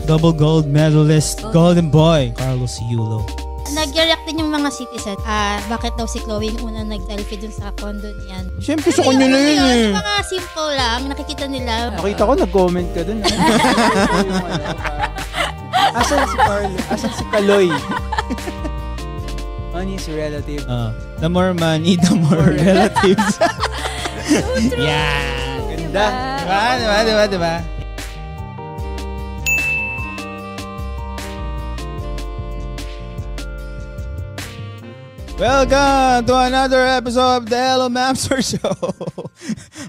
double gold medalist, golden boy, Carlos Yulo. Nag-react din yung mga citizen. Bakit daw si Chloe yung unang nag-selfie dun sa condo niyan? Siyempre sa kanya na yun eh. Mga simple lang, nakikita nila. Nakita ko, nag-comment ka dun. Asan si Carlo? Asan si Kaloy? Money is relative. The more money, the more relatives. Yeah. Ganda. Diba? Welcome to another episode of the Hello Mamster Show.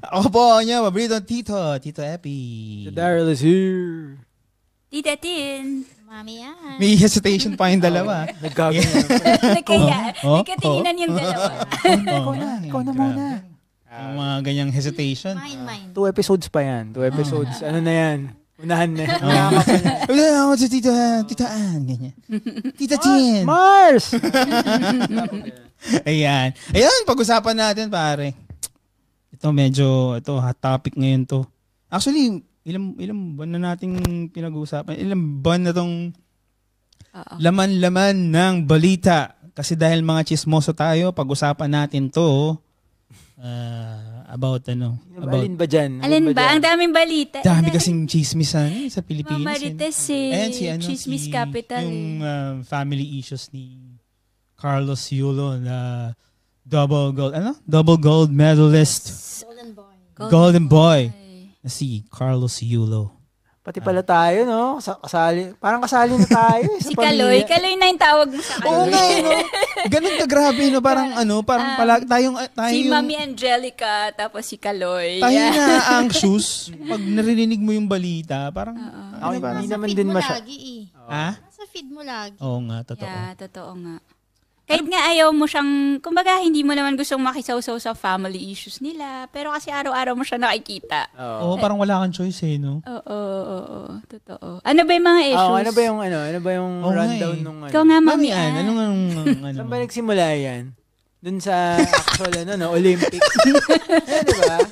Ako po ang inyo, paborito Tito Epi. The Daryl is here. Tita Tin. Mami yan. May hesitation pa yung dalawa. Nagkagano. Nagkatinginan yung dalawa. Ikaw na muna. Ang mga ganyang hesitation. Mine. 2 episodes pa yan. 2 episodes. Ano na yan? Unahan na. Wala ako si Tita Ann. Ganyan. Tita Tin. Mars! Ayan, pag-usapan natin pare. Ito hot topic ngayon to. Actually, ilang buwan na nating pinag-uusapan. Ilang buwan na tong laman-laman ng balita. Kasi dahil mga chismoso tayo, pag-usapan natin to about Alin ba dyan? Alin ba? Ang daming balita. Dami kasing chismisan sa Pilipinas. Mamarites Ayan, Chismis Capital. Yung family issues ni Carlos Yulo na double gold medalist. Golden boy. Na si Carlos Yulo. Pati pala tayo, no? Parang kasali na tayo. Si Kaloy. Kaloy na yung tawag mo sa Oo nga, no? Ganun ka grabe, no? Parang pala, tayo si yung... Mami Angelica, tapos si Kaloy. Tayo na anxious. Pag narinig mo yung balita, parang... Hindi naman din masyado. Nasa feed mo lagi. Oo nga, totoo. Yeah, totoo nga. Kahit nga ayaw mo siyang, kumbaga hindi mo naman gustong makisawsaw sa family issues nila, pero kasi araw-araw mo siya nakikita. Oo, parang wala kang choice eh, no? Oo, totoo. Ano ba yung mga issues? Ano ba yung rundown nung Ikaw nga, Mami Ann. Saan ba nagsimula yan? Dun sa actual, Olympics. Diba?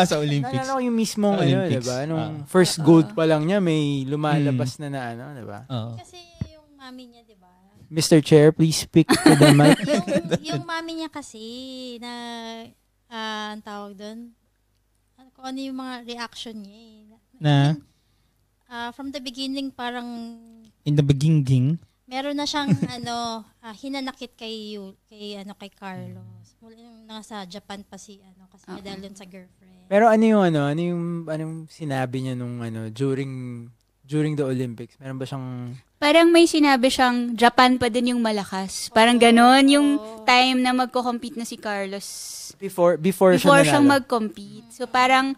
Sa Olympics. Nalala ko yung mismong, diba? Nung first gold pa lang niya, may lumalabas na diba? Kasi yung mami niya, diba? Mr. Chair, please speak to the mic. yung mami niya kasi na ang tawag doon, kung ano yung mga reaction niya Na? From the beginning parang In the beginning? meron na siyang hinanakit kay Carlos. Mula yung nasa Japan pa kasi dahil sa girlfriend. Pero anong sinabi niya nung during the Olympics? Meron ba siyang... Parang may sinabi siyang Japan pa din yung malakas. Parang ganon yung time na magko-compete na si Carlos. Before siyang mag-compete. So parang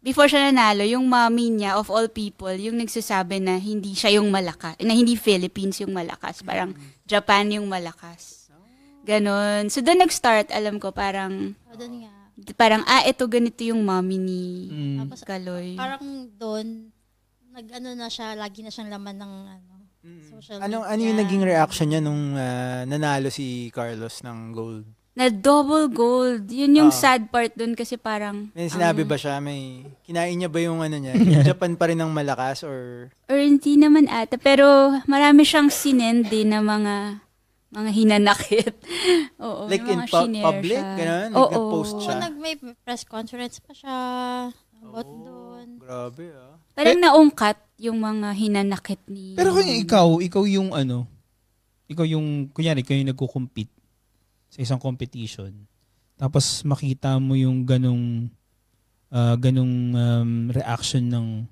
before siya nanalo, yung mommy niya of all people, yung nagsasabi na hindi siya yung malakas, na hindi Philippines yung malakas. Parang Japan yung malakas. Ganon. So doon nag-start, alam ko, parang ito ganito yung mommy ni Kaloy. Parang doon na siya, lagi na siyang laman ng social media. Ano yung naging reaction niya nung nanalo si Carlos ng gold? Na double gold. Yun yung sad part dun kasi parang... May sinabi ba siya? May kinain niya ba yung niya? Japan pa rin ang malakas or hindi naman ata. Pero marami siyang sinend din na mga hinanakit. Oo, like in public? Ganun? Nag-post siya? May press conference pa siya about doon. Grabe Parang naungkat yung mga hinanakit ni... Pero kung ikaw yung kunyari, ikaw yung nagko-compete sa isang competition, tapos makita mo yung ganong reaction ng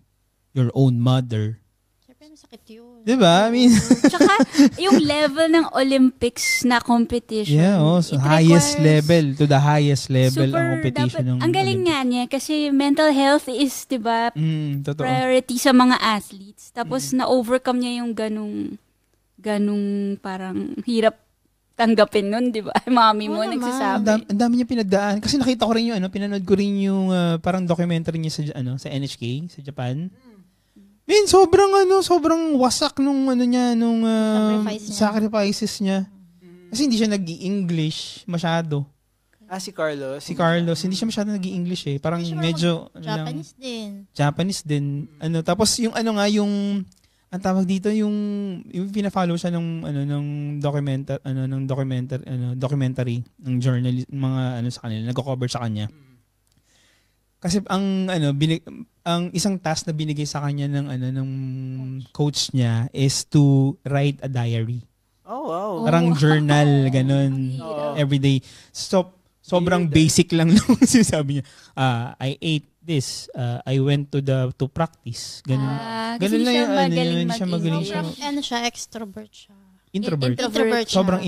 your own mother. Siyempre, masakit yun. Diba? I mean... Tsaka, yung level ng Olympics na competition. Yeah, so highest level, to the highest level ang competition ng ang galing nga niya kasi mental health is, diba, totoo. priority sa mga athletes. Tapos, na-overcome niya yung ganung parang hirap tanggapin nun, di ba? Mami mo nagsasabi. Ang dami niya pinagdaan. Kasi nakita ko rin yung pinanood ko rin yung parang documentary niya sa NHK, sa Japan. Sobrang wasak nung sacrifices niya. Kasi hindi siya nag-i-English masyado. Si Carlos. Si Carlos, hindi siya masyado nag-i-English eh. Parang Hindi siya medyo Japanese din. Japanese din. Tapos yung ang tawag dito yung pina-follow siya ng documentary ng journalist, mga sa kanila, nagko-cover sa kanya. Kasi ang isang task na binigay sa kanya ng coach niya is to write a diary. Oh, wow. Parang journal, ganun. Everyday. Sobrang basic lang nung sinasabi niya. I ate this. I went to practice. Ganun. Kasi Ganun lang yung magaling siya magaling siya. Siya, extrovert siya. Introvert. Introvert siya. Sobrang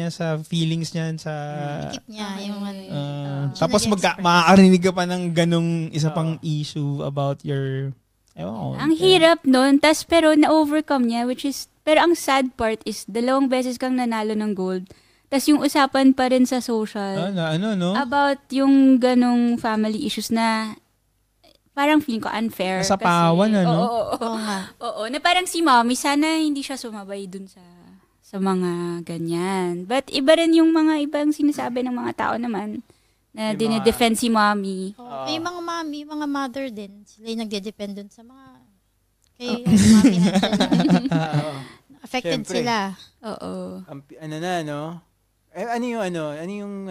sa feelings niya, sa Ikip niya yung tapos makakarinig ka pa ng ganung isa pang issue about your ang hirap nun, pero na-overcome niya, pero ang sad part is, 2 beses kang nanalo ng gold, tas yung usapan pa rin sa social, no? about yung ganong family issues na, parang feeling ko unfair. Nasapawan, Oo, na parang si mommy, sana hindi siya sumabay dun sa mga ganyan. But iba rin yung mga ibang sinasabi ng mga tao naman, na dinedefend si mommy. May mga mommy, mga mother din. Sila yung nagde-depend dun sa mga mommy affected Siyempre. sila. Oo. Ano yung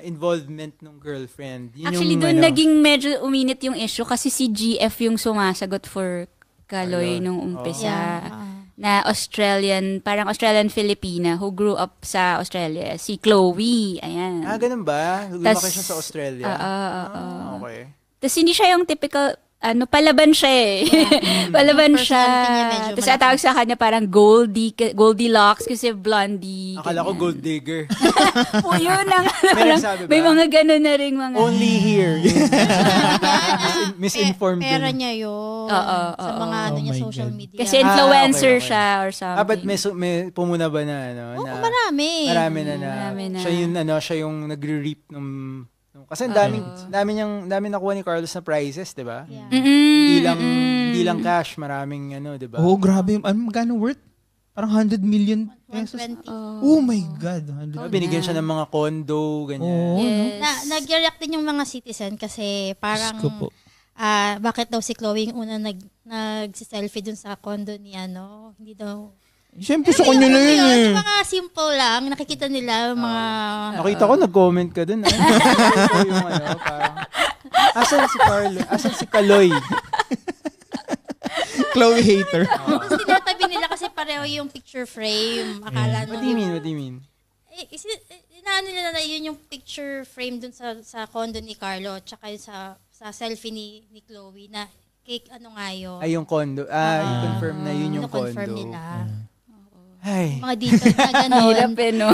involvement ng girlfriend? Yun Actually, yung, doon naging medyo uminit yung issue kasi si GF yung sumasagot for Kaloy nung umpisa. Yeah. Na parang Australian-Filipina who grew up sa Australia. Si Chloe, ayan. Ganun ba? Lumaki siya sa Australia? Okay. Tapos hindi siya yung typical, palaban siya eh. Palaban siya. Personality niya medyo Tapos atawag sa kanya parang Goldilocks kasi blondie. Akala ko gold digger. Yun ang, May nagsabi ba? may mga ganun na rin mga. Only here. Misinformed Pera din. niya yun. Sa Oo. mga Oh my social God. media. Kasi influencer okay. siya or something. But may pumuna ba na Marami. Marami na. Marami na. Siya yung nagre-reap nung kasi dami nakuha ni Carlos na prizes, 'di ba? Yeah. Hindi lang cash, maraming 'di ba? Oh, grabe. Magkano worth? Parang 100 million pesos. 120. Oh my God. 100 Binigyan siya ng mga condo, ganyan. Oh, Yes. Nag-react din yung mga citizen kasi parang Diyos ko po. bakit daw si Chloe yung una nag-selfie dun sa condo ni hindi daw. Siyempre sa kanya na yun eh. Yung mga simple lang, nakikita nila yung mga... Nakita ko, nag-comment ka dun. Yung parang, asan si Carlo? Asan si Kaloy? Chloe hater. Tapos tinatabi nila kasi pareho yung picture frame. Akala What do you mean? Inaano nila na yun yung picture frame dun sa condo ni Carlo tsaka sa selfie ni Chloe na cake nga yun. Ay, yung condo. I-confirm na yun yung condo. Confirm nila. Ay. Mga details na gano'n. Hirap no?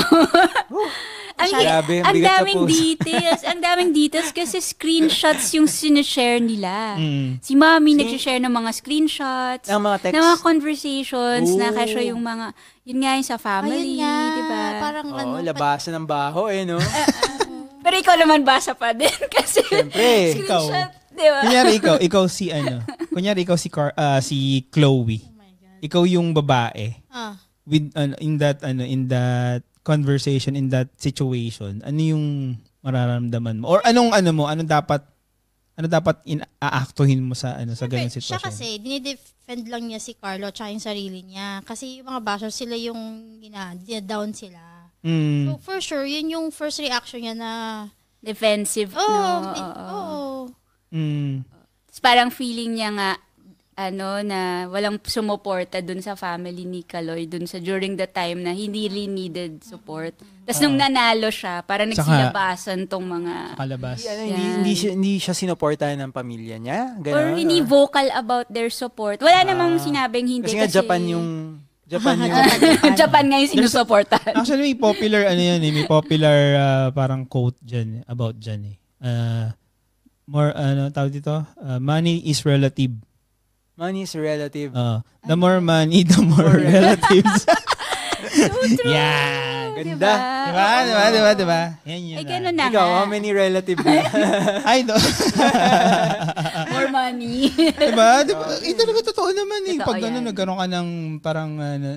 Grabe, ang bigat sa daming puso. details. Ang daming details kasi screenshots yung sinishare nila. Si mommy nagsishare ng mga screenshots, Ng mga text. ng mga conversations, na Oh. kasya yung mga, yun nga yung sa family, Ayun nga, di ba? parang Labasan ng baho no? Pero ikaw naman basa pa din kasi Siyempre. screenshot, di ba? Kunyari ikaw si Chloe. Ikaw yung babae. With in that conversation, in that situation, ano yung mararamdaman mo? Or anong dapat aaktuhin mo sa ganung sitwasyon? Siya kasi, dinidefend lang niya si Carlo tsaka yung sarili niya. Kasi yung mga bashers, sila yung down sila. So for sure, yun yung first reaction niya na Defensive, oo. Parang feeling niya nga, na walang sumuporta dun sa family ni Kaloy during the time na hindi really needed support. Tapos nung nanalo siya, parang nagsilabasan tong mga... Kalabas. Hindi siya sinuportahan ng pamilya niya? Ganun, or hindi vocal about their support. Wala namang sinabing hindi. Kasi nga Japan yung Japan nga yung sinusuportahan. Actually, may popular parang quote dyan, about dyan tawag dito? Money is relative. Money is relative. The more money, the more relatives. So true. Yan. Ganda. Diba? Yan yun. Ay, ganun na Ikaw, nga. how many relative na? Ay, no. More money. Diba? Talaga totoo naman eh. Totoo Pag yan. nagkaroon ka ng parang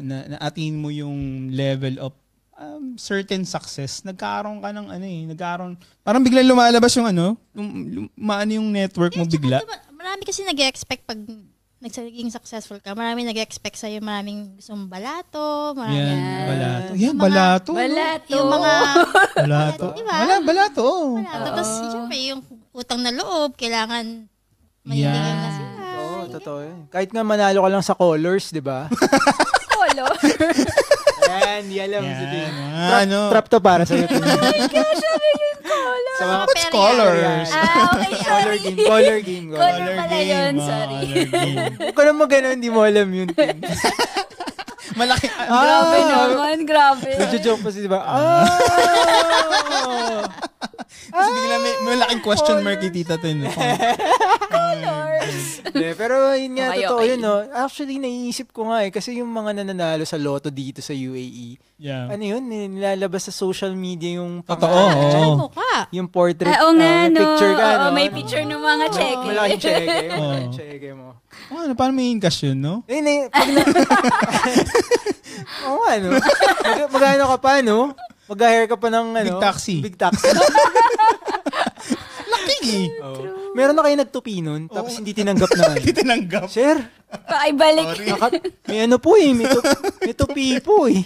na-attain mo yung level of certain success, nagkaroon ka ng parang biglang lumalabas yung maano yung network mo bigla. Diba, marami kasi nag-expect pag naging successful ka, marami nag-expect sa'yo, maraming gustong balato, maraming... Balato. Yan, balato. Balato. Yung mga... Balato. Diba? Balato. Tapos, syempre, yung utang na loob, kailangan mahilingan na sila. Oo, totoo yun. Kahit nga manalo ka lang sa colors, di ba? Polo. Yan, di alam. Yan, Trap to para sa'yo. Oh my gosh, sabi yung color. Sa mga What's colors? Okay, sorry. Color game. Color pala yun, sorry. Huwag ka naman gano'n, hindi mo alam yun. Malaki. Grabe naman, grabe. Nagjo-joke pa si diba? Kasi bigla may malaking question mark kay Tita Tin. Pero yun nga, Okay, totoo okay. yun, no? Actually, naiisip ko nga kasi yung mga nananalo sa loto dito sa UAE, Yeah. ano yun, nilalabas sa social media yung Totoo. Tsaka Oo. mukha. yung portrait, Oo nga, may no. picture ka, no? Oo, may picture ng mga check. Malaking cheque. Oo. Malaking cheque mo. Paano may cash yun, no? Pag na... Oo nga, no? Magano ka pa, no? Mag-hire ka pa ng, Big taxi. Big taxi. Laki eh. Meron na kayo nagtupi nun, tapos hindi tinanggap naman. Hindi tinanggap. Sir, Paibalik. may ano po eh, may tupi po eh.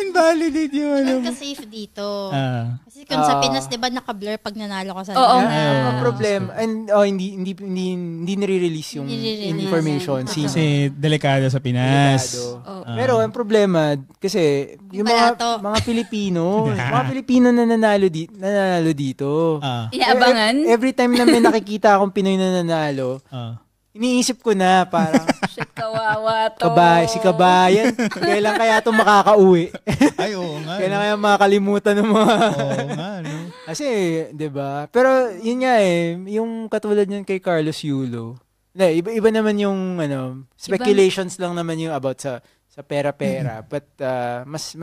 Invalidate yung Nagka-safe dito. Ah. Kasi kung sa Pinas, di ba, naka-blur pag nanalo ka sa Oo Liga? nga. Ang problem, and hindi nire-release yung Nire-release. information. Kasi delikado sa Pinas. Delikado. Pero ang problema, kasi yung Balato. mga Pilipino na nanalo dito. Ah. Inaabangan. Every time na may nakikita akong Pinoy na nanalo, Ah. iniisip ko na parang, Shit, kawawa to. si Kabayan, kailan kaya ito makakauwi? Ay, oo nga. Kailan kaya makakalimutan ng mga... Oo nga, no? Kasi, di ba? Pero, yun nga yung katulad niyan kay Carlos Yulo. Iba naman yung, speculations lang naman yung about sa pera-pera. But, mas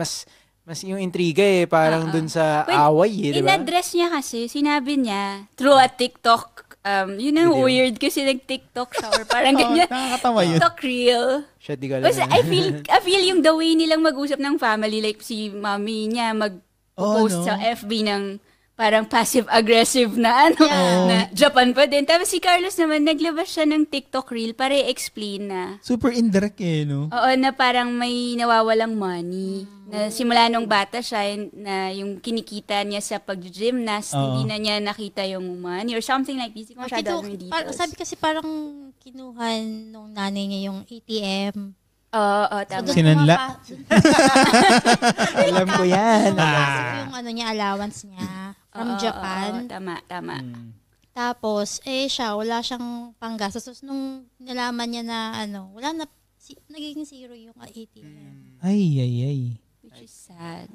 yung intriga parang dun sa away di ba? In-address niya kasi, sinabi niya, through a TikTok, yun ang Video. weird kasi nag-TikTok siya or parang ganyan. Nakakatawa yun. TikTok reel. Shit, di ko alam. Kasi I feel yung the way nilang mag-usap ng family, like si mommy niya mag-post no? sa FB ng parang passive-aggressive na na Japan pa din. Tapos si Carlos naman, naglabas siya ng TikTok reel para i-explain na, Super indirect no? oo, na parang may nawawalang money. Na simula nung bata siya, na yung kinikita niya sa pag-gymnast, hindi na niya nakita yung money or something like this. Hindi ko masyado alam yung details. Sabi kasi parang kinuhan nung nanay niya yung ATM. Oo, tama. doon Sinanla? Alam ko yan. Pumasok yung niya, allowance niya from Japan. Tama. Tapos, siya, wala siyang panggastos. Tapos, nung nalaman niya na, wala na, nagiging zero yung ATM. Ay. Which is sad.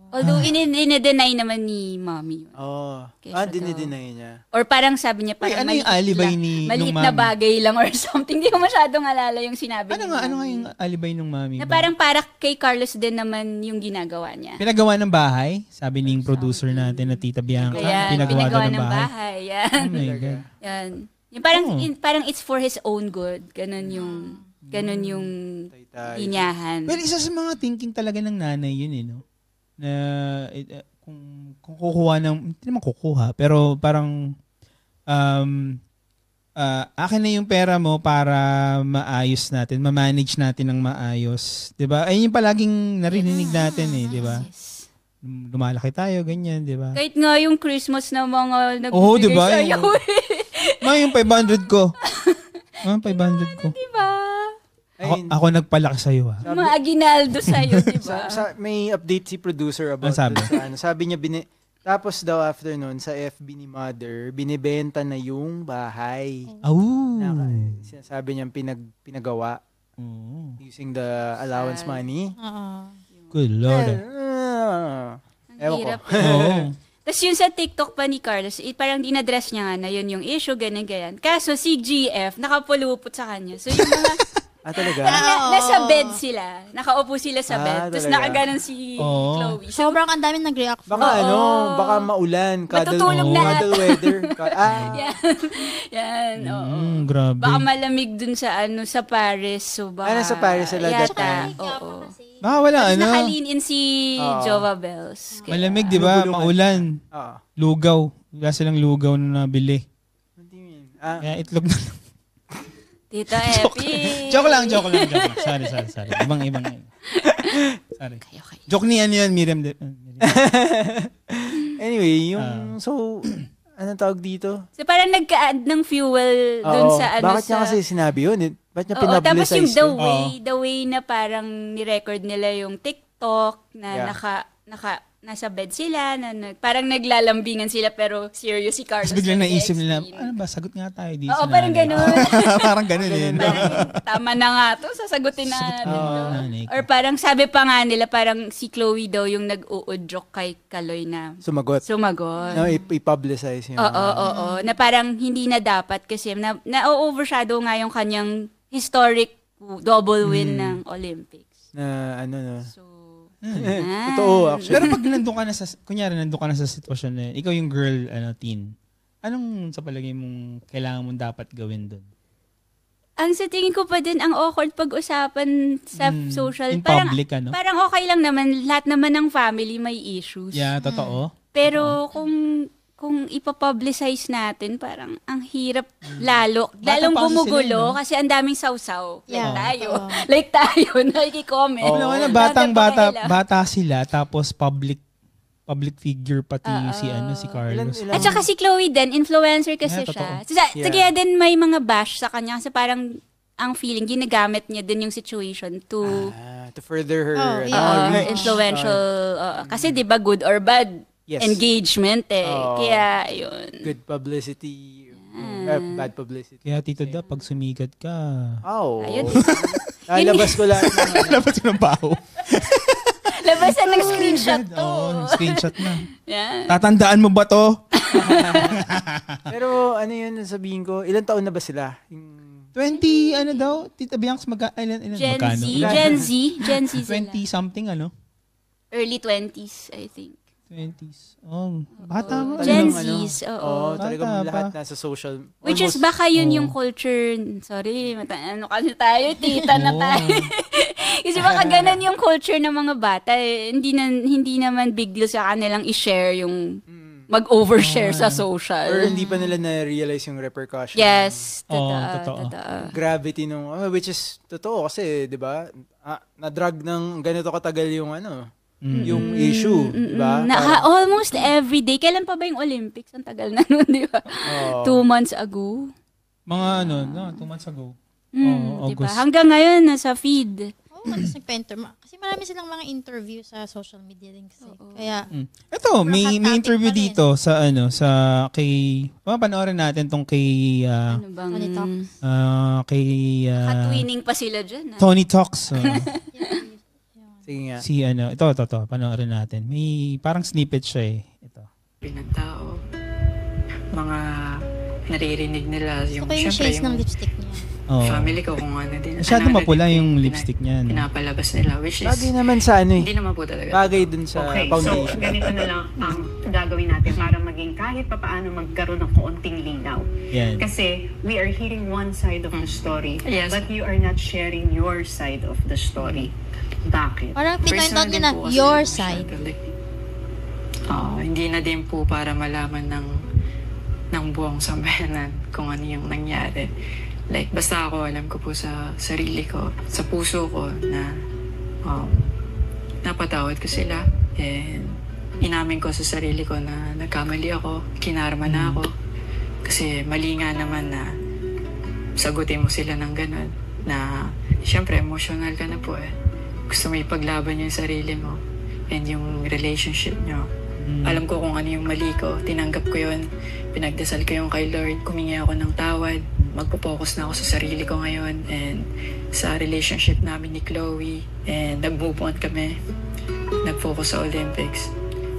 Although, in-deny naman ni mommy yun. Oo. Kesa Dinideny niya. Or parang sabi niya, parang ano yung alibay ni maliit nung na mommy? bagay lang or something. Hindi ko masyadong alala yung sinabi Ano ni nga mommy. yung alibay ng mami? Na parang para kay Carlos din naman yung ginagawa niya. Pinagawa ng bahay? Sabi ng producer natin na Tita Bianca. Ayan, Pinagawa daw ng ng bahay. bahay. Yan. Oh my God. Yan. Yung parang, Oh. parang it's for his own good. Ganun yung linyahan. Well, isa sa mga thinking talaga ng nanay yun no? Na kung kukuha ng, hindi naman kukuha, pero parang akin na yung pera mo para maayos natin, ma-manage natin ng maayos. 'Di ba? Ayun yung palaging narinig natin di ba? Yes. Lumalaki tayo, ganyan, 'di ba? Kahit nga yung Christmas na mga Oo, nagbibigay diba? sa'yo. Yung 500 ko. 500 ko. Diba? Ako nagpalaki sa'yo Mga aginaldo sa'yo, diba? May update si producer about Ano sabi? dun sa Sabi niya, tapos daw after nun, sa FB ni Mother, binibenta na yung bahay. Sinasabi niya pinagawa using the allowance money. Good Lord. Ang Ewan ko. hirap. Oo. Tapos yun sa TikTok pa ni Carlos, parang dinadress niya nga na yun yung issue, ganyan. Kaso si GF, nakapulupot sa kanya. So yung mga Talaga? Nasa bed sila. Nakaupo sila sa bed. Tapos talaga? nakaganon si Chloe. So, Sobrang ang dami nag-react. Baka baka maulan. Matutulog na. Cuddle weather. Yan. Oo. Grabe. Baka malamig dun sa sa Paris. So baka nasa Paris sila that time. Oo. Baka wala Nakalean in si Jova Bells. Malamig, di ba? Maulan. Lugaw. Wala silang lugaw na nabili. Kaya itlog na lang. Tita Epi. Joke lang. Sorry. Ibang. Sorry. Okay. Joke ni ano yun, Miriam. Anyway, so, anong tawag dito? So parang nagka-add ng fuel dun sa Bakit niya kasi sinabi yun? Bakit niya tapos yung pinablicize the way na parang ni-record nila yung TikTok na nasa bed sila, parang naglalambingan sila pero serious si Carlos. Tapos biglang naisip nila, ano ba, sagot nga tayo dito. Oo, parang ganun. Parang ganun yun. Tama na nga to, sasagutin na natin to. Or parang sabi pa nga nila, parang si Chloe daw yung nag-uudyok kay Kaloy na Sumagot. No, I-publicize yun. Oo. Na parang hindi na dapat kasi na-overshadow nga yung kanyang historic double win ng Olympics. So, So, totoo, actually. Pero pag nandun ka na sa sitwasyon na yun, ikaw yung girl, teen, anong sa palagay mong kailangan mong dapat gawin dun? Ang sa tingin ko pa din, ang awkward pag-usapan sa social. In public, Parang okay lang naman, lahat naman ng family may issues. Yeah, totoo. Pero kung ipapublicize natin, parang ang hirap lalong gumugulo kasi ang daming sausaw. Like tayo, nakiki-comment. Bata sila, tapos public figure pati si Carlos. At saka si Chloe din, influencer kasi siya. Kaya din may mga bash sa kanya kasi parang ang feeling, ginagamit niya din yung situation to further her her influential. Kasi di ba good or bad? Yes. Engagement kaya yun. Good publicity, bad publicity. Kaya Tito Da, pag sumigat ka. Ayun. Labas ko lang. Labas ko ng baho. Labasan ng screenshot to. Screenshot na. Yeah. Tatandaan mo ba to? Pero ano yun, sabihin ko, ilang taon na ba sila? 20, daw? Tita Bianx, Gen Z 20 something, Early 20s, I think. 20s. Bata mo. Gen Zs, talagang lahat nasa social. Which is baka yun yung culture. Sorry, kasi tayo, tita na tayo. Kasi baka ganun yung culture ng mga bata. Hindi naman big deal sa kanilang i-share yung mag-overshare sa social. Or hindi pa nila na-realize yung repercussion. Yes, totoo. Gravity which is totoo kasi, di ba, na-drag ng ganito katagal yung yung issue, di ba? Almost every day. Kailan pa ba yung Olympics? Ang tagal na nun, di ba? 2 months ago. Mga 2 months ago. Diba? Hanggang ngayon, nasa feed. Kasi marami silang mga interview sa social media din kasi. Kaya, ito, may interview dito sa kay, panoorin natin tong kay, Tony Talks. Kay, Katwining pa sila dyan. Tony Talks. Sige nga. Ito, panoorin natin. May parang snippet siya Ito. Ng tao, mga naririnig nila yung yung shades ng lipstick niya. Family ko kung ano din. Masyado mapula yung lipstick niya. Pinapalabas nila, which is... Bagay naman sa Hindi naman po talaga. Bagay dun sa foundation. So ganito na lang ang gagawin natin para maging kahit papaano magkaroon ng kaunting linaw. Yan. Kasi we are hearing one side of the story, but you are not sharing your side of the story. Bakit? Parang pinoint niya na your side. Hindi na din po para malaman ng buong sambayanan kung ano yung nangyari. Like, basta ako, alam ko po sa sarili ko, sa puso ko na napatawad ko sila. And inamin ko sa sarili ko na nagkamali ako, kinarma na ako. Kasi mali nga naman na sagutin mo sila ng ganun. Na, syempre, emotional ka na po Gusto mo ipaglaban yung sarili mo and yung relationship nyo. Alam ko kung ano yung mali ko. Tinanggap ko yun. Pinagdasal ko yung kay Lord. Kumingi ako ng tawad. Magpo-focus na ako sa sarili ko ngayon and sa relationship namin ni Chloe. And nag-move on kami. Nag-focus sa Olympics.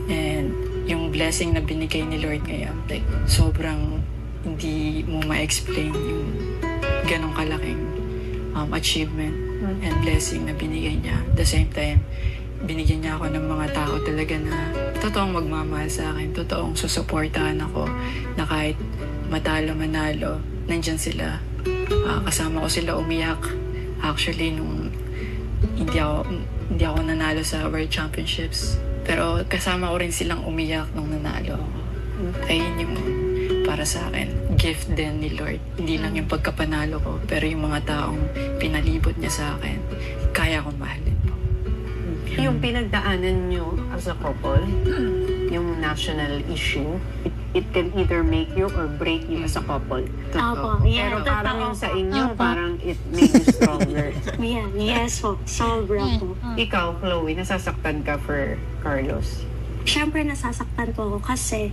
And yung blessing na binigay ni Lord ngayon, like, sobrang hindi mo ma-explain yung ganong kalaking achievement and blessing na binigay niya. At the same time, binigyan niya ako ng mga tao talaga na totoong magmamahal sa akin, totoong susuportahan ako, na kahit matalo manalo, nandyan sila. Kasama ko sila umiyak. Actually, nung hindi ako nanalo sa World Championships, pero kasama ko rin silang umiyak nung nanalo ako. Ayun yung para sa akin, gift din ni Lord. Hindi lang yung pagkapanalo ko, pero yung mga taong pinalibot niya sa akin, kaya kong mahalin po. Yung pinagdaanan nyo as a couple, yung national issue, it can either make you or break you as a couple. Opo, yeah, Pero parang totoo. yung sa inyo, parang it made you stronger. Yeah, yes po. Sobra po. Ikaw, Chloe, nasasaktan ka for Carlos. Siyempre nasasaktan po ako kasi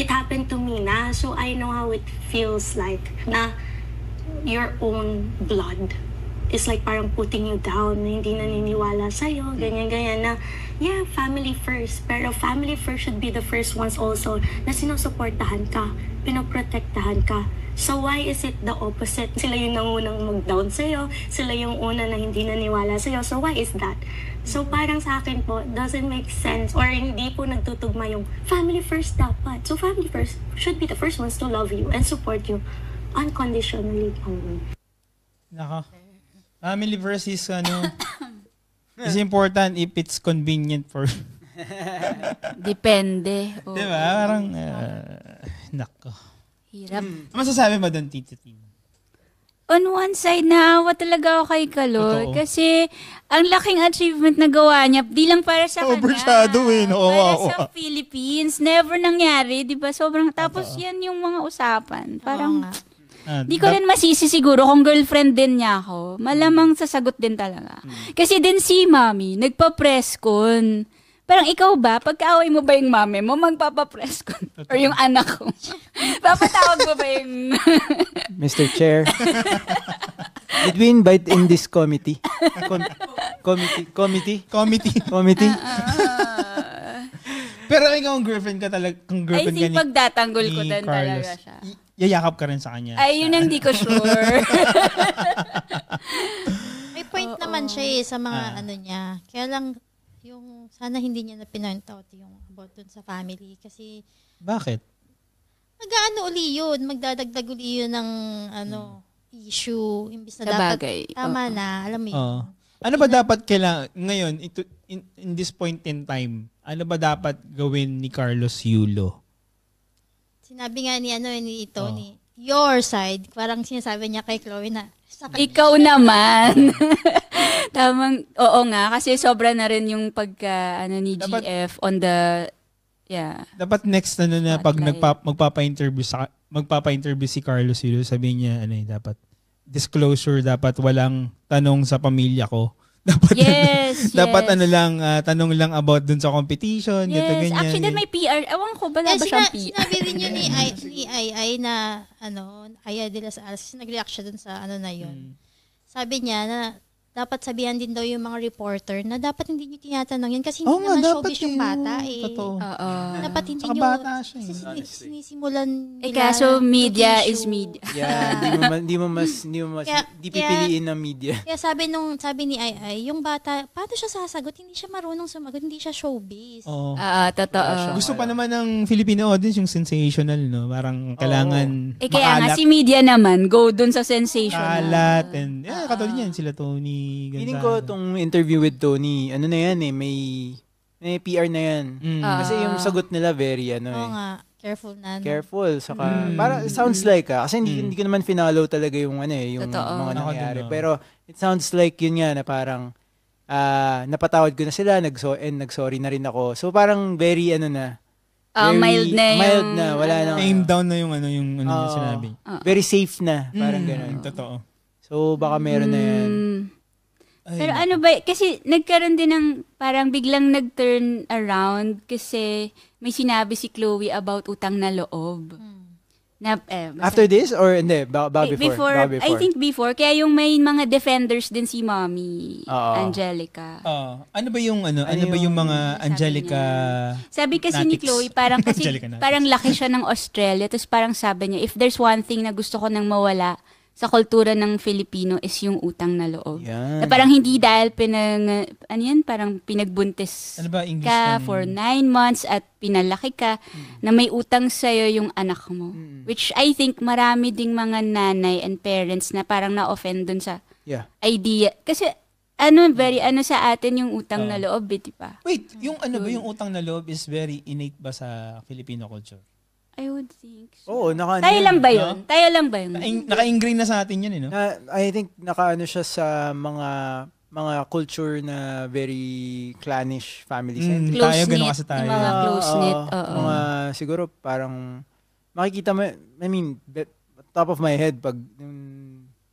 it happened to me na. So I know how it feels like na your own blood is like parang putting you down, na hindi naniniwala sa'yo, ganyan-ganyan na, yeah, family first. Pero family first should be the first ones also na sinusuportahan ka, pinoprotektahan ka. So why is it the opposite? Sila yung nangunang mag-down sa'yo, sila yung una na hindi naniwala sa'yo. So why is that? So parang sa akin po, doesn't make sense or hindi po nagtutugma yung family first dapat. So family first should be the first ones to love you and support you unconditionally. Naka. Family versus is important if it's convenient for Depende. Oh. Diba? Parang, nako. Hirap. Ano masasabi mo doon, Tito Tim? On one side, naawa talaga ako kay Kalor. Totoo. Kasi, ang laking achievement na gawa niya, di lang para sa kanya. Overshadow no? Para sa Philippines. Never nangyari, di ba? Sobrang, tapos yan yung mga usapan. Parang, di ko rin masisi siguro kung girlfriend din niya ako. Malamang sasagot din talaga. Kasi din si Mami, nagpa-press con. Parang ikaw ba, pagkaaway mo ba yung mami mo, magpapa-press con? Or yung anak ko? Papatawag mo ba yung... Mr. Chair. Did we invite in this committee? Committee? Pero ikaw ang girlfriend ka talaga, kung I girlfriend think ka pagdatanggol ko ni din Carlos, talaga siya. Yayakap ka rin sa kanya. Ay, yun ang di ko sure. May point naman siya sa mga niya. Kaya lang, yung sana hindi niya na pinoint out yung about dun sa family. Kasi, bakit? mag-aano uli yun, magdadagdag uli yun ng issue. Imbis na dapat Sabagay. tama na, alam mo yun. Ano ba dapat kailangan, ngayon, in this point in time, ano ba dapat gawin ni Carlos Yulo? Sinabi nga ni Tony, your side, parang sinasabi niya kay Chloe na, Ikaw naman. Tamang, oo nga, kasi sobra na rin yung pagka, ni dapat, GF on the, Dapat next na pag magpapa-interview si Carlos Yulo, sabihin niya, dapat disclosure, dapat walang tanong sa pamilya ko. Dapat dapat tanong lang about dun sa competition, ganyan. Actually, then may PR. Ewan ko, bala ba siyang PR? Sinabi rin yun ni Ai na, Aya de las Alas, kasi nag-react siya dun sa na yun. Sabi niya na, dapat sabihan din daw yung mga reporter na dapat hindi nyo tinatanong yan kasi hindi naman showbiz yung bata eh. Totoo. Dapat hindi saka nyo, bata siya, kasi sinisimulan nila. Kaso media is media. Yeah, hindi mo mas pipiliin ng media. Kaya sabi ni Ai, yung bata, paano siya sasagot? Hindi siya marunong sumagot, hindi siya showbiz. Totoo. Gusto pa naman ng Filipino audience yung sensational, no? Parang kailangan kaya nga si media naman, go dun sa sensational. Kalat and katulad niyan sila Tony Gonzalo. Feeling ko tong interview with Tony, may PR na yan. Kasi yung sagot nila very Oo nga, careful na. Careful. Saka, para, sounds like, kasi hindi ko naman finalo talaga yung yung mga nangyari. Pero, it sounds like yun nga na parang, napatawad ko na sila, nag-sorry na rin ako. So, parang very, mild na. Wala na. Aim down na yung sinabi. Very safe na. Parang gano'n. Totoo. So, baka meron na yan. Pero ano ba, kasi nagkaroon din ng parang biglang nag-turn around kasi may sinabi si Chloe about utang na loob. After this or hindi? Before? I think before. Kaya yung may mga defenders din si Mommy Angelica. Ano ba yung mga Angelica? Sabi kasi ni Chloe, parang kasi parang laki siya ng Australia. Tapos parang sabi niya, if there's one thing na gusto ko nang mawala sa kultura ng Filipino is yung utang na loob. Yan. Na parang hindi dahil parang pinagbuntis Ano ba English ka ng- for 9 months at pinalaki ka na may utang sa'yo yung anak mo. Which I think marami ding mga nanay and parents na parang na-offend dun sa Yeah. idea. Kasi sa atin yung utang na loob, di ba? Wait, yung ano ba, yung utang na loob is very innate ba sa Filipino culture? I would think so. Oo, Tayo lang ba yun? Tayo lang ba yun? Naka-ingrain na sa atin yun, no? I think nakaano siya sa mga culture na very clannish family centric. Tayo, ganun kasi tayo. Yung mga close-knit. Mga siguro parang makikita mo, I mean, top of my head pag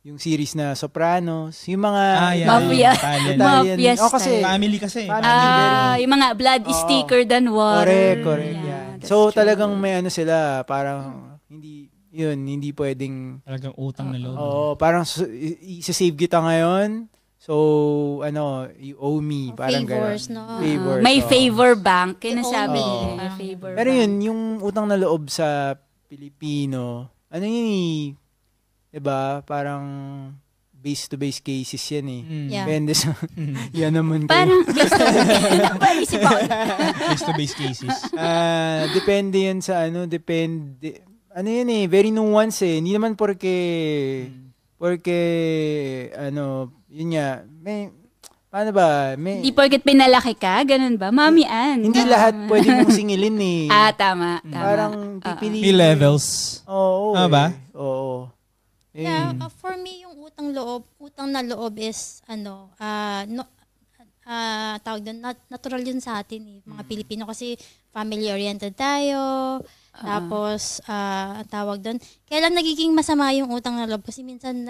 yung series na Sopranos, yung mga Mafia. Italian. Mafia kasi style. Family kasi. Yung mga blood is thicker than water. Correct. Yeah, Yan. that's So true. talagang may ano sila, parang hindi pwedeng Talagang utang na loob. parang i-save kita ngayon. So, you owe me. Parang Favors, ganun. no? Favors. May oo. favor bank. Kinasabi Oo. nila. May favor Pero bank. yun, yung utang na loob sa Pilipino, diba? Parang base-to-base cases yan eh. Yeah. Depende sa, yan naman kayo. Parang, napaisip ako. Face-to-face cases. Depende yan sa depende. Ano yan eh, very nuance eh. Hindi naman porque, yun nga, paano ba? Hindi porket pinalaki ka, ganun ba? Mami Ann. Hindi lahat pwede mong singilin eh. Tama. Parang pipili. May levels. Oo. Ah, ba? Oo. Yeah, for me yung utang na loob is tawag doon, natural yun sa atin eh, mga Pilipino kasi family oriented tayo. Tapos tawag doon, kaya lang nagiging masama yung utang na loob kasi minsan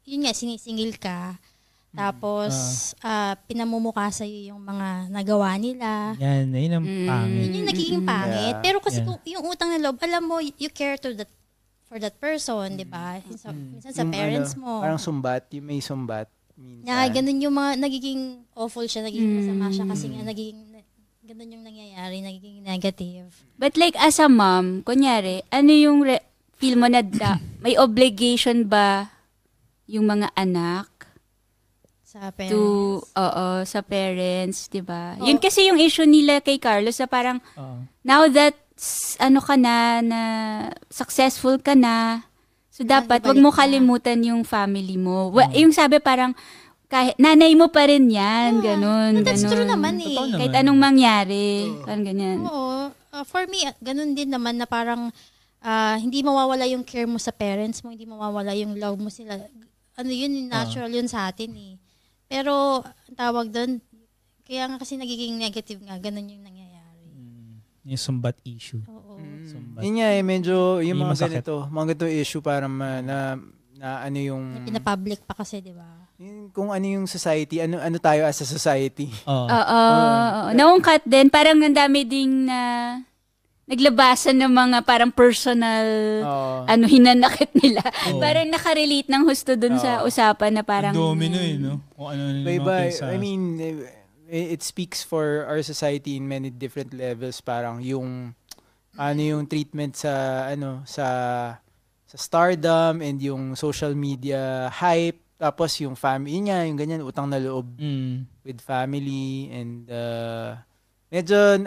yun nga sinisingil ka. Tapos pinamumukha sa yung mga nagawa nila. Yan, yun ang pangit. Yun yung nagiging pangit. Yeah. Pero kasi Yeah. kung yung utang na loob, alam mo, you care for that person, di ba? Minsan sa Yung parents mo. Parang sumbat, yung may sumbat. Minsan. Ganun yung mga nagiging awful siya, nagiging masama siya kasi nga ganun yung nangyayari, nagiging negative. But like as a mom, kunyari, ano yung feel mo na may obligation ba yung mga anak Sa parents. sa parents, 'di ba? Yun kasi yung issue nila kay Carlos na parang now that ka na successful ka na, so dapat wag mo kalimutan yung family mo. Yung sabi parang kahit nanay mo pa rin yan, ganun. That's ganun. true naman eh. Totoo naman. Kahit anong mangyari, parang ganyan. Oo. For me, ganun din naman na parang hindi mawawala yung care mo sa parents mo, hindi mawawala yung love mo sila. Natural yun sa atin eh. Pero, ang tawag doon, kaya nga kasi nagiging negative nga, ganun yung nangyayari. Yung sumbat issue. Oo. Sumbat. Yun nga medyo yung Yung mga masakit. ganito issue para na yung Pinapublic pa kasi, di ba? kung ano yung society, ano tayo as a society. Oo. Naungkat din, parang ang dami ding na naglabasan ng mga parang personal hinanakit nila. Parang nakarelate ng husto dun sa usapan na parang Domino no? Kung ano yung mga Iba, pinsa- I mean, it speaks for our society in many different levels. Parang yung treatment sa sa stardom and yung social media hype, tapos yung family niya, yung ganyan, utang na loob with family, and medyo